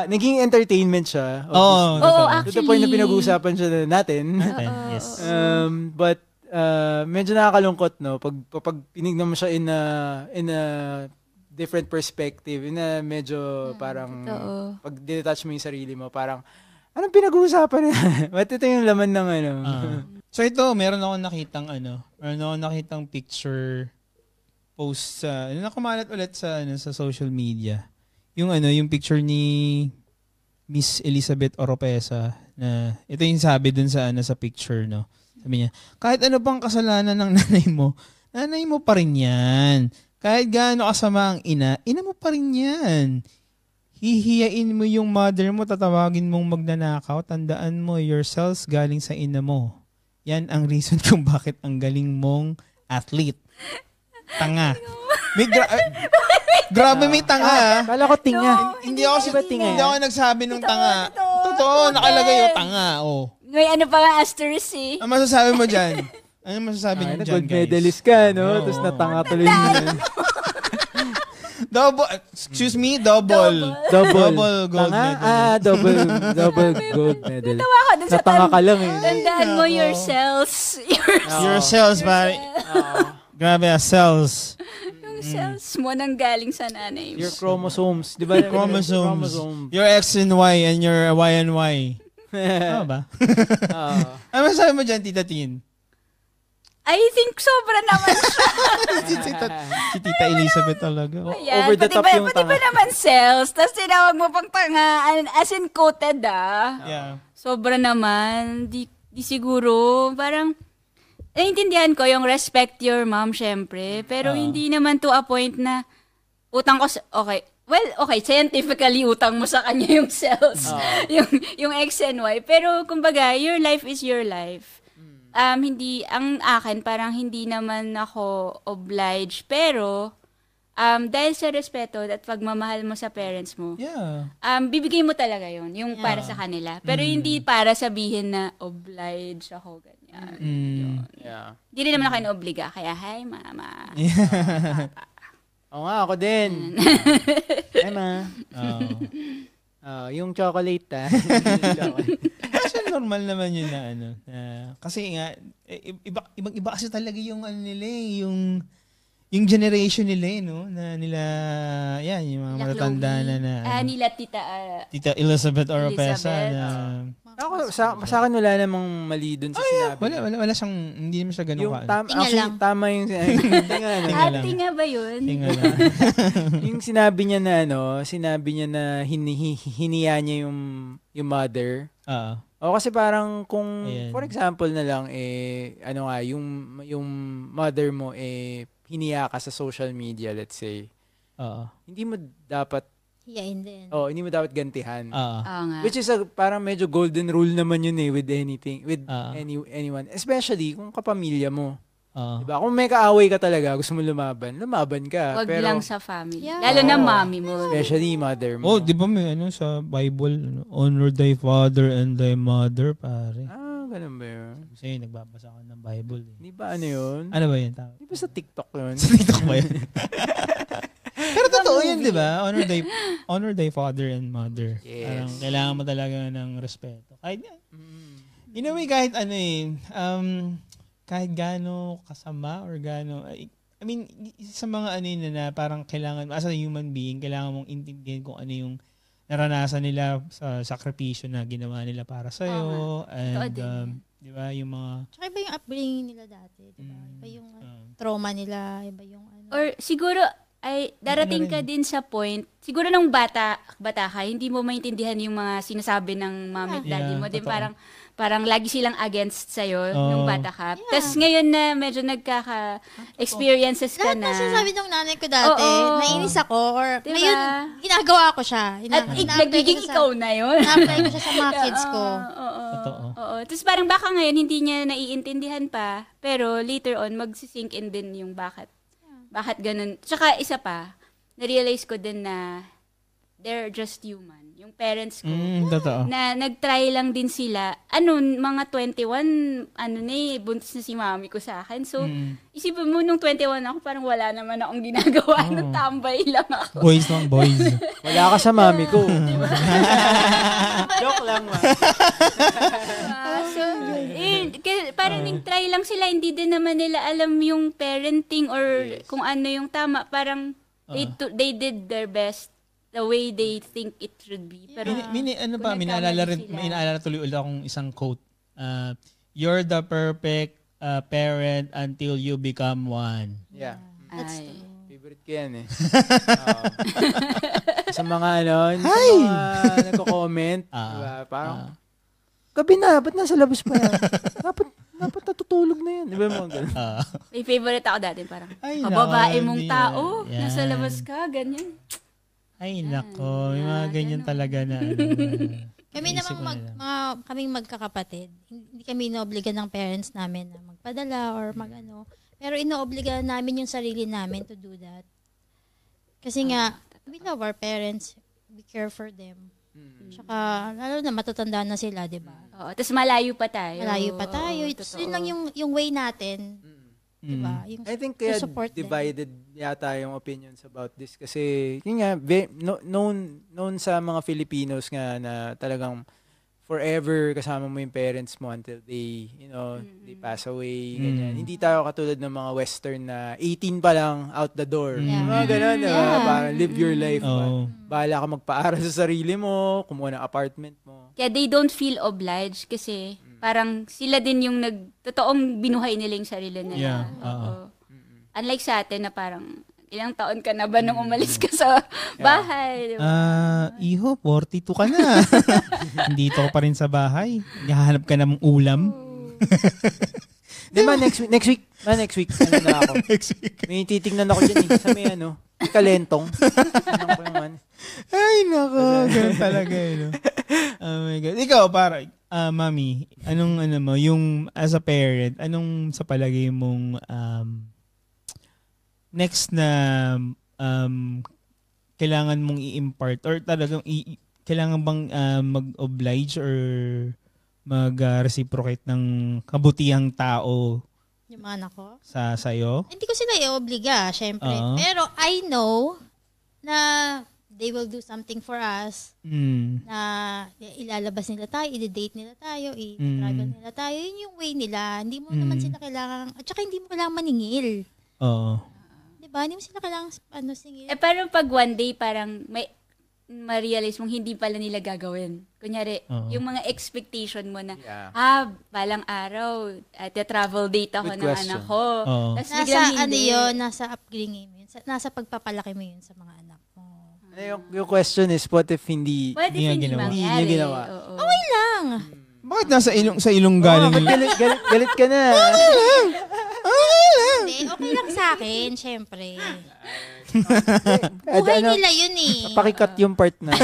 naging entertainment siya. Oo, To the point na pinag-uusapan siya natin. Yes. But medyo nakakalungkot, no, pag pinignan mo siya in a different perspective, na medyo parang pag detach mo yung sarili mo, parang anong pinag-uusapan niya? Ba't ito yung laman ng So ito, meron akong nakitang picture post sa nakumalat ulit sa sa social media. Yung picture ni Miss Elizabeth Oropesa na ito yung sabi dun sa sa picture, no. Sabi niya, kahit ano pang kasalanan ng nanay mo pa rin yan. Kahit gaano kasama ang ina mo pa rin yan. Hihiyain mo yung mother mo, tatawagin mong magnanakaw, tandaan mo, your cells galing sa ina mo. Yan ang reason kung bakit ang galing mong athlete. Tanga. Grabe may tanga. Kala ko tinga. Hindi ako nagsabi ng tanga. Totoo, nakalagay yung tanga. May ano pa nga asterisk eh. Ang masasabi mo dyan? Ano masasabi niyo dyan, Gold guys? medalist ka, no? Oo. Tapos natanga tuloy yun. Double, excuse me, double Double gold medal. Double gold medal. Tawa ako dun sa Natanga ka lang eh. Tandaan mo your cells. Your cells, pare. Grabe, cells. Yung cells mo nang galing sa nanay mo. Your chromosomes. Di ba? Chromosomes. Your X and Y and your Y and Y. Tama ba? Ano masasabi mo dyan, Tita Tin? I think sobra naman siya. Si Tita Elizabeth talaga. Ayan, Over the top yung pati ba tanga. naman cells? Tapos tinawag mo pang tanga, as in quoted Yeah. Sobra naman. Di siguro, parang, naiintindihan ko yung respect your mom, syempre. Pero hindi naman to a point na, utang ko, okay. Well, okay, scientifically, utang mo sa kanya yung cells. yung X and Y. Pero, kumbaga, your life is your life. Hindi, ang akin, parang hindi naman ako obliged. Pero, dahil sa respeto at pagmamahal mo sa parents mo, Yeah. bibigay mo talaga yon yung para sa kanila. Pero hindi para sabihin na obliged ako, ganyan. Yun. Yeah. Hindi rin naman ako inobliga. Kaya, hi, mama. Oo nga, ako din. Ay, ma. Yung chocolate, Kasi normal naman yun na ano. Kasi nga, ibang-iba kasi talaga yung ano nila eh, yung generation nila eh, no? Na nila, yan, yung mga matatanda na Nila tita, Tita Elizabeth Oropesa na... Ako, sa akin wala namang mali dun sa sinabi. Wala siyang, hindi naman siya ganun Yung ka. actually, tama yung ate nga ba yun? Tinga lang. yung sinabi niya na hiniya niya yung mother. O kasi parang kung, Ayan. for example na lang, yung mother mo, hiniya ka sa social media, let's say. Hindi mo dapat Hiyain din. hindi mo dapat gantihan. Oo nga. Which is parang medyo golden rule naman yun with anything, with anyone. Especially kung kapamilya mo. Diba? Kung may kaaway ka talaga, gusto mo lumaban ka. Wag Pero, lang sa family. Yeah. Lalo na mommy mo. especially mother mo. Di ba may ano sa Bible, honor thy father and thy mother, pare. Ganun ba yun? Kasi nagbabasa ako ng Bible. Di ba ano yun? Ano ba yun? Di ba sa TikTok yun? Sa TikTok ba yun? Pero totoo yun, di ba? Honor thy father and mother. Yes. Parang kailangan mo talaga ng respeto. Kahit, in a way, kahit ano kahit gaano kasama or gaano, I mean, sa mga ano yun na parang kailangan, as a human being, kailangan mong intindihin kung ano yung naranasan nila sa sakripisyo na ginawa nila para sa'yo. And, di ba, yung mga... Tsaka iba yung upbringing nila dati, di ba? Iba yung trauma nila, iba yung ano. Or siguro, ay darating ka din sa point, siguro nung bata ka, hindi mo maintindihan yung mga sinasabi ng mami at daddy mo. Din parang lagi silang against sa'yo nung bata ka. Tapos ngayon na medyo nagkaka-experiences ka Lahat na. na sinasabi ng nanay ko dati, nainis ako, or Diba? ngayon, ginagawa ko siya. At nagiging ikaw na yun. Na-apply ko siya sa mga kids ko. Totoo. Oo. Tapos parang baka ngayon hindi niya naiintindihan pa, pero later on, magsisink in din yung bakit. Bakit ganun? Tsaka isa pa, na-realize ko din na they're just human. Yung parents ko, Totoo. na nag-try lang din sila. Mga 21, buntis na si mami ko sa akin. So, isipin mo, nung 21 ako, parang wala naman akong ginagawa. Tambay lang ako. Boys lang, boys. Wala ka sa mami ko. Joke lang, ma. Parang nag-try lang sila. Hindi din naman nila alam yung parenting or kung ano yung tama. Parang they did their best the way they think it should be. Pero Minaalala tuloy ulit akong isang quote. You're the perfect parent until you become one. Yeah. That's Ay. Favorite ko yan eh. Sa mga nagko-comment, diba? Parang, gabi na, ba't nasa labas pa yan? Dapat natutulog na yan. Diba mga ganun? May favorite ako dati. Parang, Ay, kababae nako, mong hindi tao, yan. nasa labas ka, ganyan. Ay, nako. May mga ganyan talaga na. Kami naman kaming magkakapatid, hindi kami inoobliga ng parents namin na magpadala or magano. Pero inoobliga namin yung sarili namin to do that. Kasi nga, we love our parents. We care for them. Tsaka, lalo na matatanda na sila, di ba? Oo, tapos malayo pa tayo. Malayo pa tayo. Oo, Tapos totoo. yun lang yung way natin. Di ba? Yung I think kaya support din. divided yata yung opinions about this kasi yun nga known sa mga Filipinos nga na talagang forever kasama mo yung parents mo until they they pass away ganyan. Hindi tayo katulad ng mga western na 18 pa lang out the door. Yeah. Mga ganun, diba? Yeah. Parang live your life. Oo. Bahala ka magpaaral sa sarili mo, kumuha ng apartment mo. Kaya they don't feel obliged kasi parang sila din yung totoong binuhay nila yung sarili nila. Yeah, Oo. Unlike sa atin na parang, ilang taon ka na ba nung umalis ka sa bahay? Diba? Iho, 42 ka na. Nandito ko pa rin sa bahay. Hahanap ka ng ulam. Di ba, next week, ano na ako? Next week. May titignan ako dyan sa may kalentong. Ay, nako. Ganun talaga no? Oh my God. Ikaw, para, mami, anong mo, yung as a parent, anong sa palagay mong next na kailangan mong i-impart or talagang kailangan bang mag-oblige or mag-reciprocate ng kabutihang tao Yung mga anak ko. sa'yo? Hindi ko sila i-obliga, syempre. Oo. Pero I know na they will do something for us. Na ilalabas nila tayo, i-date nila tayo, i-travel nila tayo. Yun yung way nila. Hindi mo naman sila kailangan, at saka hindi mo kailangan maningil. Oo. Diba? Hindi mo sila kailangan singil. Pero pag one day parang may ma-realize mong hindi pala nila gagawin. Kunyari, yung mga expectation mo na, balang araw, travel date ako Good ng question. anak ko. Tapos Nasa biglang hindi. nasa upbringing mo yun. Nasa pagpapalaki mo yun sa mga anak mo. Yung question is, what if hindi... What if Hindi hindi ginawa. mangyari? Hindi niya ginawa. Oo. Okay lang. Bakit nasa ilong galing ba't galit ka na? Hindi, okay lang sa akin, syempre. Buhay Buhay nila yun eh. Pakikat yung part na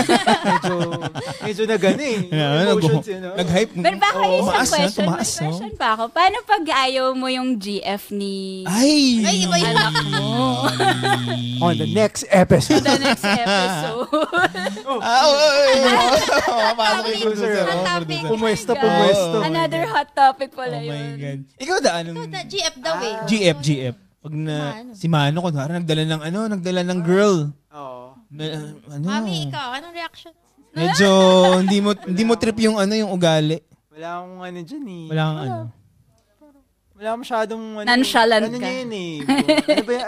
medyo na gani. Emotions yun. Nag-hype. Pero baka isang Tumaas na, question, tumaas, may question pa ako. Paano pag ayaw mo yung GF ni Ay! Ay, iba yun. anak mo? On the next episode. The next episode. Pasok yung producer. Ang topic. Pumwesto. Another hot topic pala Oh my yun. God. Ikaw da, anong... GF daw eh. GF. Pag si Mano, kunwari, nagdala ng girl. Oo. Mami, ikaw, anong reaction? Medyo, hindi mo trip yung yung ugali. Wala akong dyan eh. Wala kang Wala masyadong Nonchalant ka. Ano niya yun eh.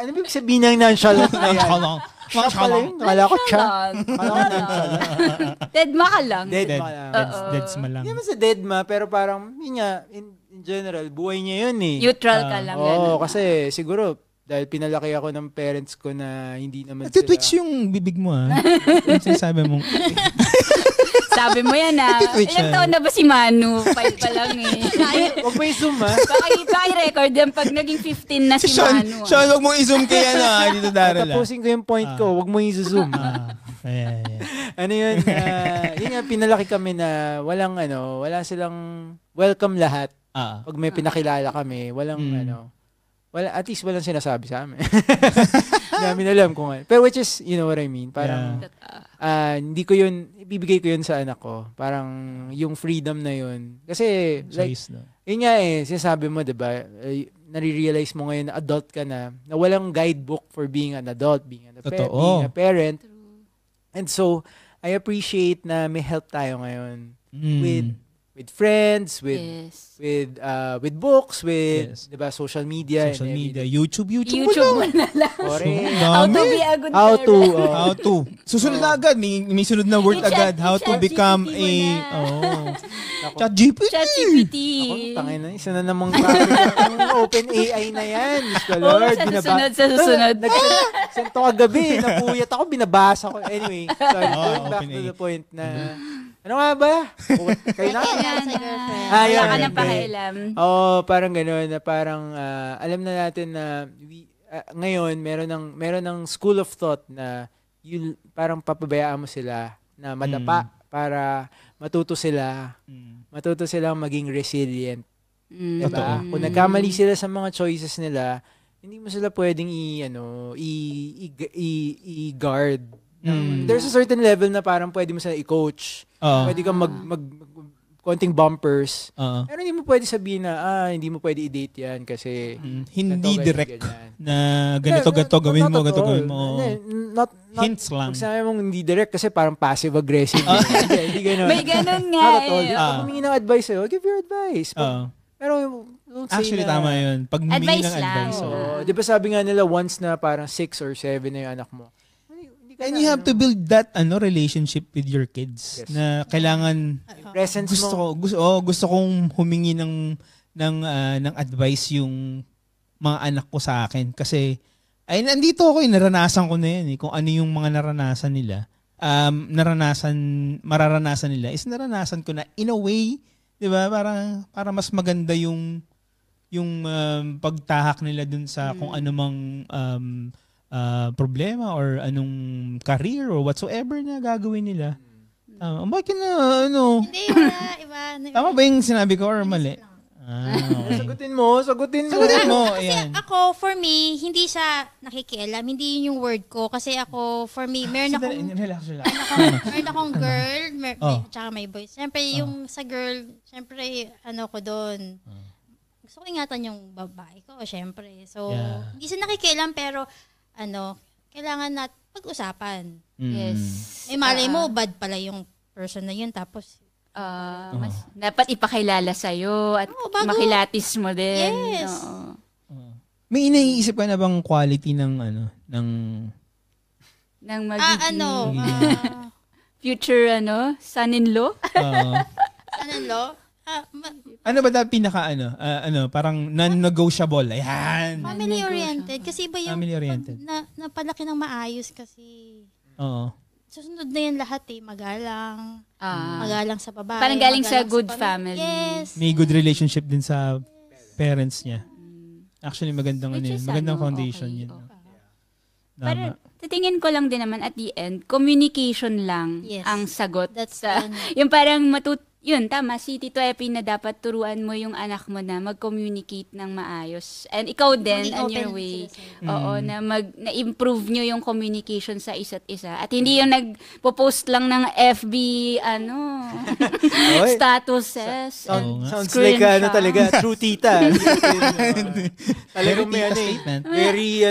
Ano ba yung sabihin ng nonchalant na yan? Siya pala yun. Kala ko siya. Kala ko nonchalant. Deadma ka lang. Deadma lang. Deadsma lang. Hindi naman sa deadma, pero parang, yun nga, in general, buhay niya yun eh. Neutral ka lang. Oo, kasi siguro, dahil pinalaki ako ng parents ko na hindi naman Nagtitwitch yung bibig mo Yung sinasabi mo. Sabi mo yan Nagtitwitch ilang yan. taon na ba si Manu? 5 pa lang eh. Huwag mo i-zoom Paki-record yan pag naging 15 na si Manu. Sean, huwag mong i-zoom kaya dito Daryl. Tapusin ko yung point ko, huwag mo i-zoom. Yeah. Ano yun? Yun nga, pinalaki kami na wala silang welcome lahat. Pag may pinakilala kami, at least walang sinasabi sa amin. Namin alam kung ano. Pero which is, you know what I mean? Parang, hindi ko yun, ibibigay ko yun sa anak ko. Parang, yung freedom na yun. Kasi, yun nga sinasabi mo, diba? Nare-realize mo ngayon na adult ka na walang guidebook for being an adult, being a parent. And so, I appreciate na may help tayo ngayon with friends, with books, with diba, social media, YouTube mo na lang. How to be a good parent. How to. Susunod na agad. May sunod na word agad. How to become a... ChatGPT. Tangin na, isa na namang open AI na yan. Lord, sa susunod. Sento kagabi, napuyat ako, binabasa ko. Anyway, sorry, going back to the point na... Ano nga ba? Kayo na? Wala ka na pakialam. Parang gano'n na parang alam na natin na ngayon meron ng school of thought na parang papabayaan mo sila na madapa para matuto silang maging resilient. Diba? Kung nagkamali sila sa mga choices nila, hindi mo sila pwedeng i-guard There's a certain level na parang pwede mo sila i-coach. Pwede kang mag konting bumpers. Pero hindi mo pwede sabihin na, hindi mo pwede i-date yan kasi hindi direct na ganito gawin mo. Not hints lang. Pag sabi mong hindi direct kasi parang passive-aggressive. Hindi ganun. May ganun nga eh. Pag humingi ng advice sa'yo, give your advice. Pero don't say actually, tama yun. Pag humingi ng advice. Di ba sabi nga nila once na parang 6 or 7 na yung anak mo. And you have to build that relationship with your kids. Yes. Na kailangan presence gusto kong humingi ng advice yung mga anak ko sa akin kasi nandito ako naranasan ko na yan kung ano yung mga naranasan nila. Mararanasan nila is naranasan ko na in a way, 'di ba? Para mas maganda yung pagtahak nila dun sa kung ano mang problema or anong career or whatsoever na gagawin nila. Bakit na Hindi, iba. Tama ba yung sinabi ko or mali? Okay. Sagutin mo. Kasi ako, for me, hindi siya nakikialam. Hindi yun yung word ko. Kasi ako, for me, meron akong girl, tsaka may boy. Siyempre, yung sa girl, siyempre, ko doon. Gusto ko ingatan yung babae ko, siyempre. So, hindi siya nakikialam, pero, kailangan pag-usapan. Yes. Malay mo, bad pala yung person na yun, tapos, mas dapat ipakilala sa'yo at makilatis mo din. Yes. May iniisip ka na bang quality ng magiging future son-in-law? Son-in-law? Ano ba dapat pinaka parang non-negotiable? Ayan. Family-oriented. Kasi iba yung family-oriented. Napalaki ng maayos kasi. Susunod na yan lahat magalang. Magalang sa babae. Parang galing sa good family. Yes. May good relationship din sa parents niya. Actually, magandang magandang foundation yun. Pero titingin ko lang din naman at the end, communication lang ang sagot. Yung parang yun, tama, si Tito Epi na dapat turuan mo yung anak mo na mag-communicate ng maayos. And ikaw din, on your way. Na-improve nyo yung communication sa isa't isa. At hindi yung nagpo-post lang ng FB, statuses. Sounds like, talaga, true tita. Talagang may very,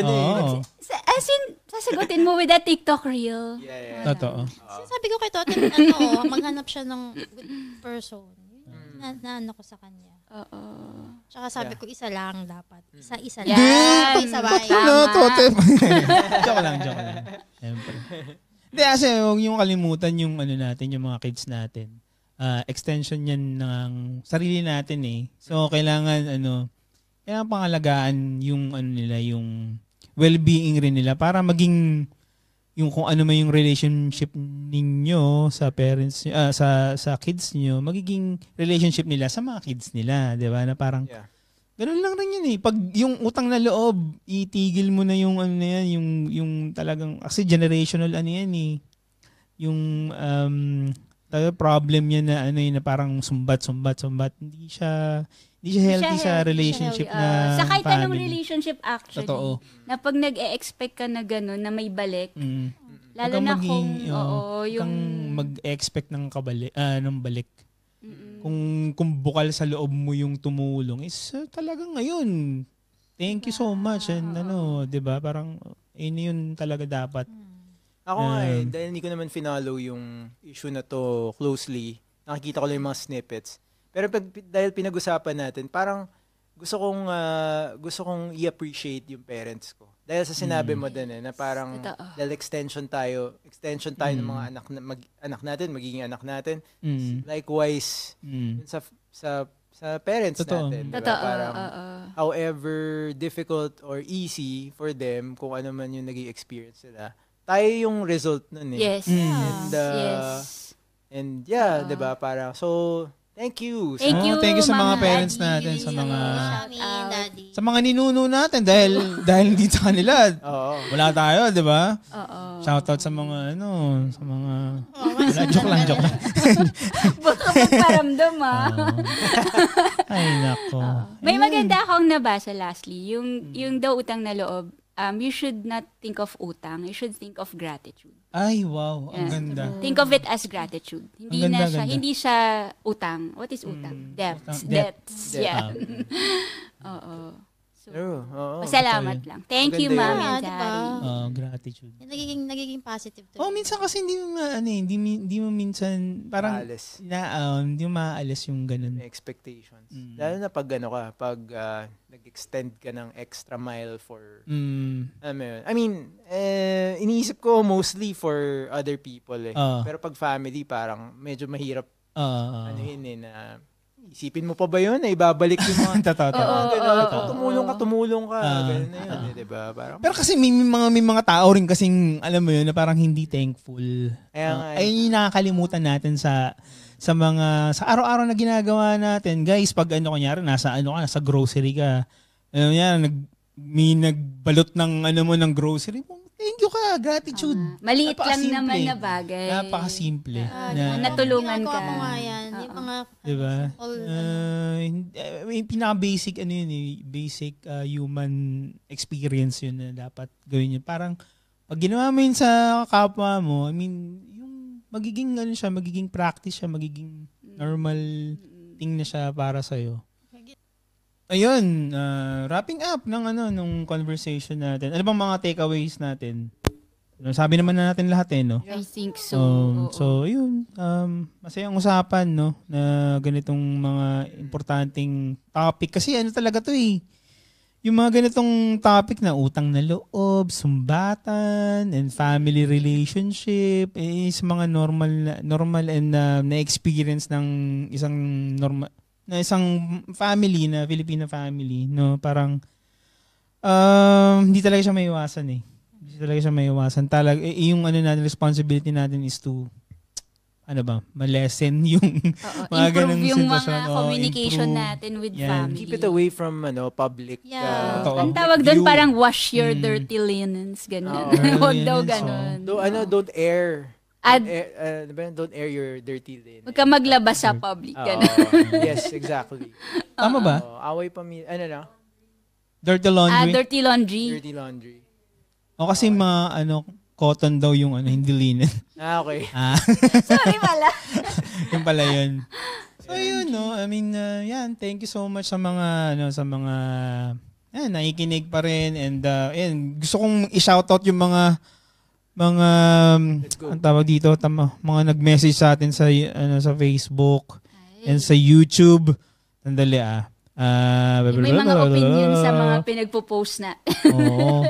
As in, sasagutin mo with a TikTok reel. Totoo. Sabi ko kay Totem, maghanap siya ng good person. Na ko sa kanya. Tsaka sabi ko, isa lang dapat. Isa lang. Isa ba? Totem. Joke lang. Siyempre. Hindi, kasi huwag yung kalimutan yung natin, yung mga kids natin. Extension yan ng sarili natin So, kailangan pangalagaan yung nila, yung well-being rin nila para maging yung kung ano man yung relationship ninyo sa parents sa kids niyo, magiging relationship nila sa mga kids nila, 'di ba? Na parang ganun lang rin yun Pag yung utang na loob, itigil mo na yung na yan, yung talagang kasi generational yan Yung problem yan na na parang sumbat. Hindi siya healthy sa relationship na sa kahit family. anong relationship actually. Totoo. Na pag nag-e-expect ka na gano'n, na may balik, lalo na kung mag-expect ng balik. Kung bukal sa loob mo yung tumulong, is talagang ngayon. Thank you so much. And 'di ba? Parang yun talaga dapat. Ako dahil hindi ko naman finalo yung issue na to closely, nakikita ko lang yung mga snippets. Pero dahil pinag-usapan natin, parang gusto kong i-appreciate yung parents ko. Dahil sa sinabi mo din na parang dahil extension tayo ng mga anak natin, magiging anak natin. Likewise, sa parents natin. Diba? Parang however difficult or easy for them, kung ano man yung naging experience nila, tayo yung result nun Yes. And yeah, diba? Parang, so, thank you sa mga parents natin, sa mga ninuno natin dahil hindi sa kanila. Wala tayo, 'di ba? Shoutout sa mga joke lang. Baka magparamdam Ay nako. May maganda akong nabasa lastly, yung daw utang na loob you should not think of utang. You should think of gratitude. Ay, wow. Ang Yeah. ganda. Think of it as gratitude. Hindi Ang ganda, na siya, ganda. hindi siya utang. What is utang? Debts. Utang. Debts. Debt. Yeah. Oo. So, True. Oo. pasalamat lang. Thank you, Maganda Ma'am yun. and Diba? Daddy. Gratitude. Nagiging positive to. Minsan kasi hindi mo minsan parang Maalis. hindi mo maaalis yung ganun. May expectations. Lalo na pag pag nag-extend ka ng extra mile for, alam mo yun. I mean, iniisip ko mostly for other people eh. Pero pag family, parang medyo mahirap, ano yun eh, na isipin mo pa ba yun? Ibabalik yung mga tumulong ka. Ganun na yun, diba? Parang, pero kasi may mga tao rin kasing, alam mo yun, na parang hindi thankful. Ayun yung nakakalimutan natin sa araw-araw na ginagawa natin. Guys, pag kunyari, nasa grocery ka, may nagbalot ng grocery, thank you ka, gratitude. Maliit lang naman na bagay. Napakasimple. Natulungan ka. Ginagawa ko nga yan. Yung mga, diba? May pinaka-basic, basic human experience yun na dapat gawin yun. Parang, pag ginawa mo yun sa kapwa mo, I mean, yung magiging practice siya, magiging normal thing na siya para sa'yo. Ayun, wrapping up nung conversation natin. Ano bang mga takeaways natin? Sabi naman na natin lahat no? I think so. So, yun. Masayang usapan, no? Na ganitong mga importanteng topic. Kasi talaga to eh. Yung mga ganitong topic na utang na loob, sumbatan, and family relationship, is mga normal and na-experience ng isang family, na Filipino family, no? Parang hindi talaga siya maiwasan eh. Hindi talaga siya maiwasan. Yung natin, responsibility natin is to ma-lessen yung mga ganung improve yung sitwasyon. mga communication Improve. natin with Yan. family. keep it away from public. Ang tawag doon parang wash your dirty linens, gano'n. Huwag daw gano'n. Don't air. Don't air your dirty linen. Huwag ka maglabas sa public, gano'n. Yes, exactly. Tama ba? Away pamilya. Dirty laundry? Dirty laundry. Dirty laundry. O kasi mga cotton daw yung hindi linen. Okay. Sorry pala. Yung pala yun. So yun, no? I mean, yan. Thank you so much sa mga, nakikinig pa rin. And, gusto kong i-shoutout yung mga, ang tawag dito, mga nag-message sa atin sa, sa Facebook and sa YouTube. Sandali, may mga opinion sa mga pinagpo-post na. Oo.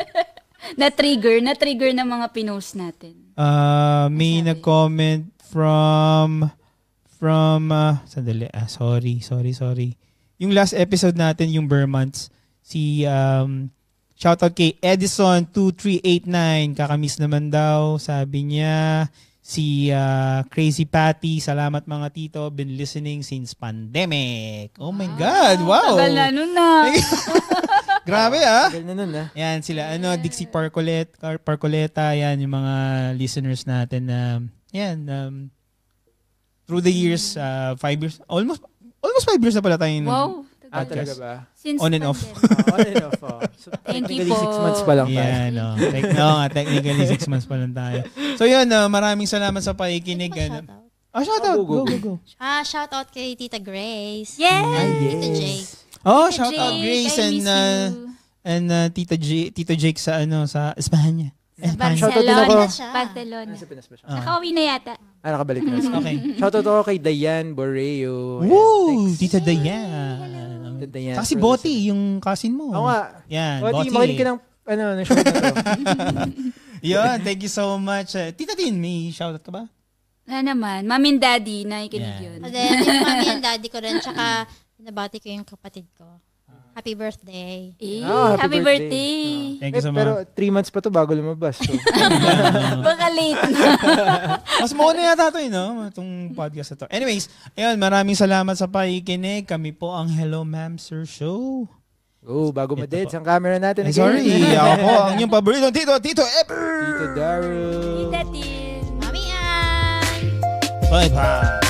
na-trigger na mga pinost natin. May nag-comment from sandali, sorry. Yung last episode natin, yung Burmonths, si shoutout kay Edison2389, kakamiss naman daw, sabi niya. Si Crazy Patty, salamat mga tito, been listening since pandemic. Oh my God, wow. Tagal na nun na. Grabe Tagal na nun Yan sila, Dixie Parcoleta, yan yung mga listeners natin na, through the years, 5 years, almost 5 years na pala tayo. Wow. Talaga ba? Since on and off. On and off. So, Thank you technically, po. 6 months pa lang tayo. Yeah, technically 6 months pa lang tayo. So yun, maraming salamat sa pakikinig. Shoutout. Go. Shoutout kay Tita Grace. Yes. Tita Jake. Shoutout Grace and Tito Jake sa Espanya. Shoutout din ako. Barcelona. Nasa Pinas ba siya? Nakauwi na yata. Nakabalik na. Okay. Shoutout ako kay Diane Borreo. Woo! Tita Diane. Kasi Boti, yung cousin mo. Oo nga. Yan, Boti, Boti. makinig ka ng show na to. Yun, thank you so much. Tita Tin, may shoutout ka ba? Na naman. Mami and Daddy, nakikinig yun. And then, yung mami and daddy ko rin, tsaka nabati ko yung kapatid ko. Happy birthday. Happy birthday. Thank you so much. Pero 3 months pa to bago lumabas. So. Baka late na. Mas mauna yata ito, itong podcast na to. Anyways, ayun, maraming salamat sa pakikinig. Kami po ang Hello Ma'am Sir Show. Bago ma-deads ang camera natin. Sorry, ako po ang inyong paborito, Tito Ever! Tito Daryl. Tita Tin. Mami Ann! Bye-bye!